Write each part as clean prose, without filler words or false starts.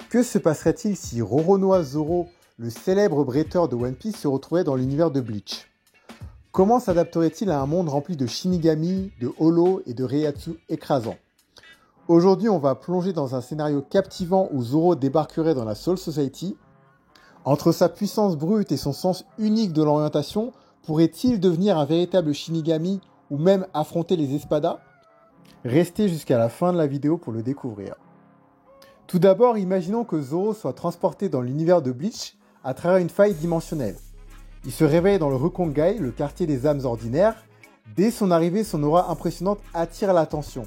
Que se passerait-il si Roronoa Zoro, le célèbre bretteur de One Piece, se retrouvait dans l'univers de Bleach? Comment s'adapterait-il à un monde rempli de Shinigami, de Holo et de Reiatsu écrasants? Aujourd'hui, on va plonger dans un scénario captivant où Zoro débarquerait dans la Soul Society. Entre sa puissance brute et son sens unique de l'orientation, pourrait-il devenir un véritable Shinigami ou même affronter les Espadas? Restez jusqu'à la fin de la vidéo pour le découvrir. Tout d'abord, imaginons que Zoro soit transporté dans l'univers de Bleach à travers une faille dimensionnelle. Il se réveille dans le Rukongai, le quartier des âmes ordinaires. Dès son arrivée, son aura impressionnante attire l'attention.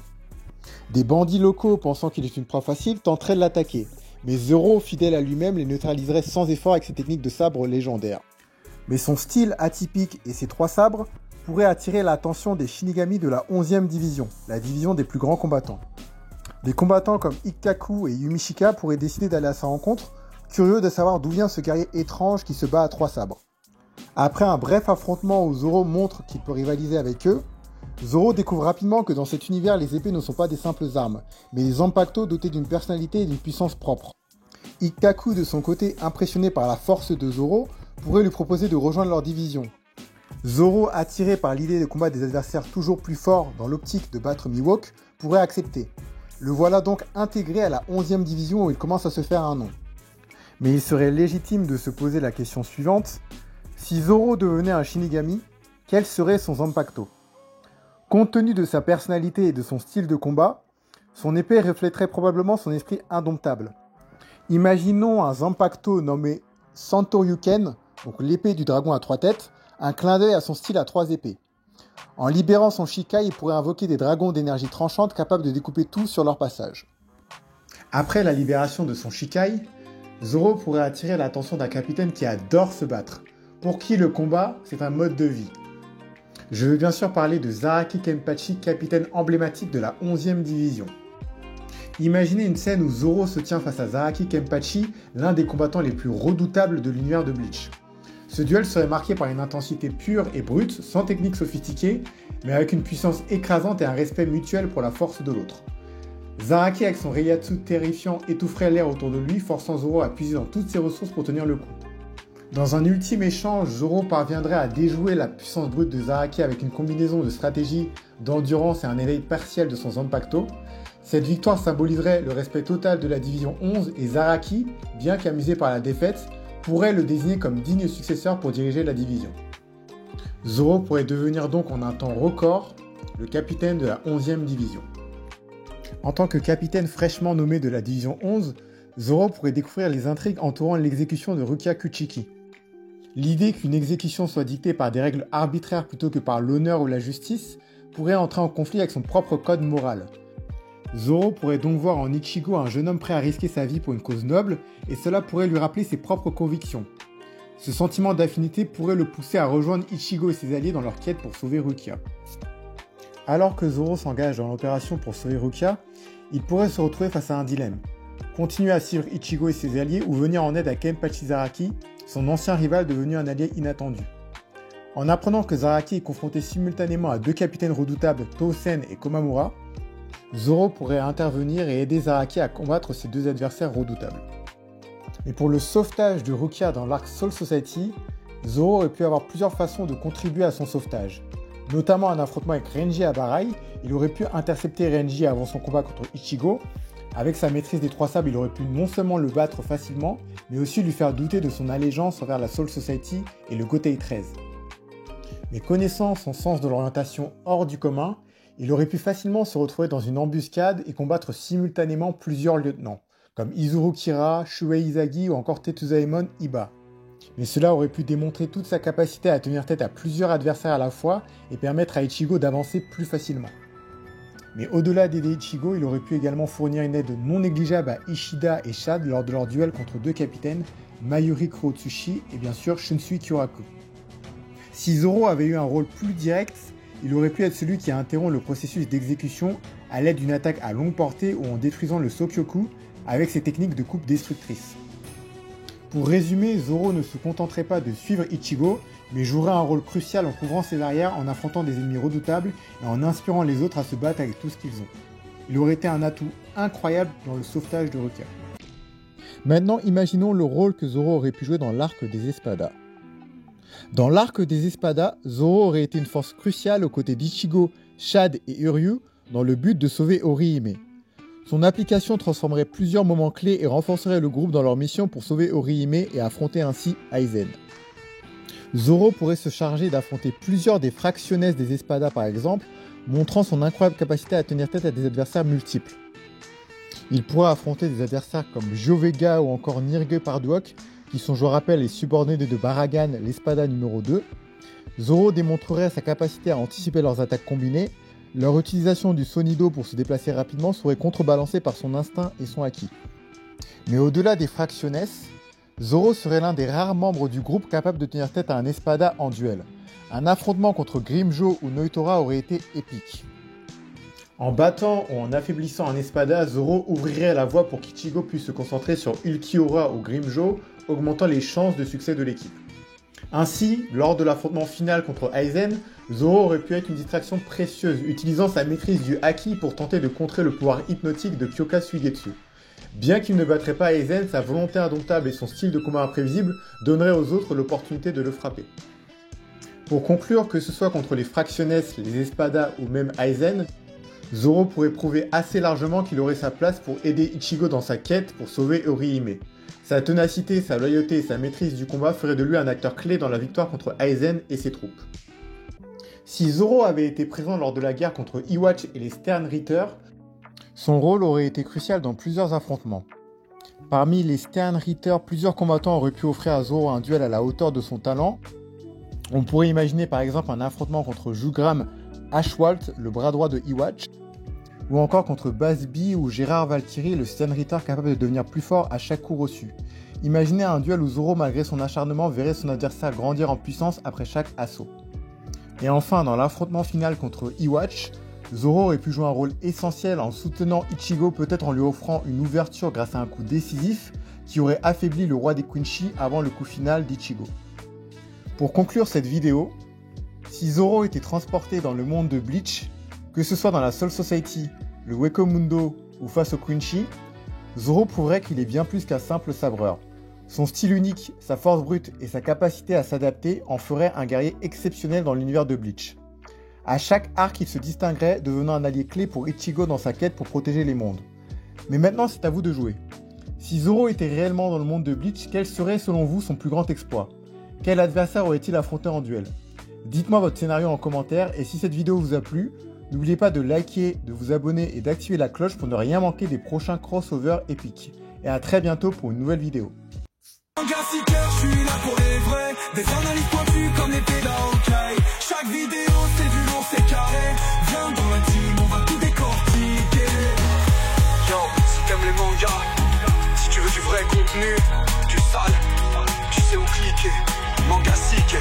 Des bandits locaux, pensant qu'il est une proie facile, tenteraient de l'attaquer. Mais Zoro, fidèle à lui-même, les neutraliserait sans effort avec ses techniques de sabre légendaires. Mais son style atypique et ses 3 sabres pourraient attirer l'attention des Shinigami de la 11e division, la division des plus grands combattants. Des combattants comme Ikkaku et Yumishika pourraient décider d'aller à sa rencontre, curieux de savoir d'où vient ce guerrier étrange qui se bat à 3 sabres. Après un bref affrontement où Zoro montre qu'il peut rivaliser avec eux, Zoro découvre rapidement que dans cet univers, les épées ne sont pas des simples armes, mais des Zanpakuto dotés d'une personnalité et d'une puissance propre. Ikkaku, de son côté, impressionné par la force de Zoro, pourrait lui proposer de rejoindre leur division. Zoro, attiré par l'idée de combattre des adversaires toujours plus forts dans l'optique de battre Mihawk, pourrait accepter. Le voilà donc intégré à la 11e division où il commence à se faire un nom. Mais il serait légitime de se poser la question suivante. Si Zoro devenait un Shinigami, quel serait son Zanpakuto? Compte tenu de sa personnalité et de son style de combat, son épée reflèterait probablement son esprit indomptable. Imaginons un Zanpakuto nommé Santoryuken, donc l'épée du dragon à 3 têtes, un clin d'œil à son style à 3 épées. En libérant son Shikai, il pourrait invoquer des dragons d'énergie tranchante capables de découper tout sur leur passage. Après la libération de son Shikai, Zoro pourrait attirer l'attention d'un capitaine qui adore se battre, pour qui le combat, c'est un mode de vie. Je veux bien sûr parler de Zaraki Kenpachi, capitaine emblématique de la 11e division. Imaginez une scène où Zoro se tient face à Zaraki Kenpachi, l'un des combattants les plus redoutables de l'univers de Bleach. Ce duel serait marqué par une intensité pure et brute, sans technique sophistiquée, mais avec une puissance écrasante et un respect mutuel pour la force de l'autre. Zaraki, avec son Reiatsu terrifiant, étoufferait l'air autour de lui, forçant Zoro à puiser dans toutes ses ressources pour tenir le coup. Dans un ultime échange, Zoro parviendrait à déjouer la puissance brute de Zaraki avec une combinaison de stratégie, d'endurance et un éveil partiel de son Zanpakuto. Cette victoire symboliserait le respect total de la division 11 et Zaraki, bien qu'amusé par la défaite, pourrait le désigner comme digne successeur pour diriger la division. Zoro pourrait devenir donc en un temps record le capitaine de la 11e division. En tant que capitaine fraîchement nommé de la division 11, Zoro pourrait découvrir les intrigues entourant l'exécution de Rukia Kuchiki. L'idée qu'une exécution soit dictée par des règles arbitraires plutôt que par l'honneur ou la justice pourrait entrer en conflit avec son propre code moral. Zoro pourrait donc voir en Ichigo un jeune homme prêt à risquer sa vie pour une cause noble, et cela pourrait lui rappeler ses propres convictions. Ce sentiment d'affinité pourrait le pousser à rejoindre Ichigo et ses alliés dans leur quête pour sauver Rukia. Alors que Zoro s'engage dans l'opération pour sauver Rukia, il pourrait se retrouver face à un dilemme. Continuer à suivre Ichigo et ses alliés ou venir en aide à Kenpachi Zaraki, son ancien rival devenu un allié inattendu. En apprenant que Zaraki est confronté simultanément à 2 capitaines redoutables, Tousen et Komamura, Zoro pourrait intervenir et aider Zaraki à combattre ses 2 adversaires redoutables. Mais pour le sauvetage de Rukia dans l'arc Soul Society, Zoro aurait pu avoir plusieurs façons de contribuer à son sauvetage. Notamment un affrontement avec Renji à Barai, il aurait pu intercepter Renji avant son combat contre Ichigo. Avec sa maîtrise des 3 sabres, il aurait pu non seulement le battre facilement, mais aussi lui faire douter de son allégeance envers la Soul Society et le Gotei 13. Mais connaissant son sens de l'orientation hors du commun, il aurait pu facilement se retrouver dans une embuscade et combattre simultanément plusieurs lieutenants, comme Izuru Kira, Shuei Izagi ou encore Tetsuzaemon Iba. Mais cela aurait pu démontrer toute sa capacité à tenir tête à plusieurs adversaires à la fois et permettre à Ichigo d'avancer plus facilement. Mais au-delà d'aider Ichigo, il aurait pu également fournir une aide non négligeable à Ishida et Shad lors de leur duel contre 2 capitaines, Mayuri Kurotsuchi et bien sûr Shunsui Kyoraku. Si Zoro avait eu un rôle plus direct, il aurait pu être celui qui a interrompu le processus d'exécution à l'aide d'une attaque à longue portée ou en détruisant le Sokyoku avec ses techniques de coupe destructrice. Pour résumer, Zoro ne se contenterait pas de suivre Ichigo, mais jouerait un rôle crucial en couvrant ses arrières, en affrontant des ennemis redoutables et en inspirant les autres à se battre avec tout ce qu'ils ont. Il aurait été un atout incroyable dans le sauvetage de Rukia. Maintenant, imaginons le rôle que Zoro aurait pu jouer dans l'arc des Espadas. Dans l'arc des Espadas, Zoro aurait été une force cruciale aux côtés d'Ichigo, Chad et Uryu dans le but de sauver Orihime. Son application transformerait plusieurs moments clés et renforcerait le groupe dans leur mission pour sauver Orihime et affronter ainsi Aizen. Zoro pourrait se charger d'affronter plusieurs des fractionnes des Espadas par exemple, montrant son incroyable capacité à tenir tête à des adversaires multiples. Il pourra affronter des adversaires comme Jovega ou encore Nirge Parduok, qui sont, je rappelle, les subordonnés de Baragan, l'Espada numéro 2. Zoro démontrerait sa capacité à anticiper leurs attaques combinées. Leur utilisation du Sonido pour se déplacer rapidement serait contrebalancée par son instinct et son haki. Mais au-delà des fractionnes, Zoro serait l'un des rares membres du groupe capable de tenir tête à un Espada en duel. Un affrontement contre Grimmjow ou Noitora aurait été épique. En battant ou en affaiblissant un Espada, Zoro ouvrirait la voie pour qu'Ichigo puisse se concentrer sur Ulquiorra ou Grimmjow, augmentant les chances de succès de l'équipe. Ainsi, lors de l'affrontement final contre Aizen, Zoro aurait pu être une distraction précieuse, utilisant sa maîtrise du Haki pour tenter de contrer le pouvoir hypnotique de Kyoka Suigetsu. Bien qu'il ne battrait pas Aizen, sa volonté indomptable et son style de combat imprévisible donneraient aux autres l'opportunité de le frapper. Pour conclure, que ce soit contre les fractionnes, les Espadas ou même Aizen, Zoro pourrait prouver assez largement qu'il aurait sa place pour aider Ichigo dans sa quête pour sauver Orihime. Sa ténacité, sa loyauté et sa maîtrise du combat feraient de lui un acteur clé dans la victoire contre Aizen et ses troupes. Si Zoro avait été présent lors de la guerre contre Iwatch et les Sternritter, son rôle aurait été crucial dans plusieurs affrontements. Parmi les Sternritter, plusieurs combattants auraient pu offrir à Zoro un duel à la hauteur de son talent. On pourrait imaginer par exemple un affrontement contre Jugram Ashwalt, le bras droit de Iwatch, ou encore contre Basby ou Gérard Valkyrie, le Sternritter capable de devenir plus fort à chaque coup reçu. Imaginez un duel où Zoro, malgré son acharnement, verrait son adversaire grandir en puissance après chaque assaut. Et enfin, dans l'affrontement final contre Iwatch, Zoro aurait pu jouer un rôle essentiel en soutenant Ichigo, peut-être en lui offrant une ouverture grâce à un coup décisif qui aurait affaibli le roi des Quincy avant le coup final d'Ichigo. Pour conclure cette vidéo, si Zoro était transporté dans le monde de Bleach, que ce soit dans la Soul Society, le Weko Mundo ou face au Quincy, Zoro prouverait qu'il est bien plus qu'un simple sabreur. Son style unique, sa force brute et sa capacité à s'adapter en feraient un guerrier exceptionnel dans l'univers de Bleach. À chaque arc, il se distinguerait, devenant un allié clé pour Ichigo dans sa quête pour protéger les mondes. Mais maintenant, c'est à vous de jouer. Si Zoro était réellement dans le monde de Bleach, quel serait selon vous son plus grand exploit? Quel adversaire aurait-il affronté en duel? Dites-moi votre scénario en commentaire et si cette vidéo vous a plu, n'oubliez pas de liker, de vous abonner et d'activer la cloche pour ne rien manquer des prochains crossovers épiques. Et à très bientôt pour une nouvelle vidéo. Je suis là pour les vrais, des analyses pointues comme les Hawkeye. Chaque vidéo c'est du lourd, c'est carré. Viens dans la team, on va tout décortiquer. Yo, si t'aimes les mangas, si tu veux du vrai contenu, du sale, tu sais où cliquer. Manga Sick,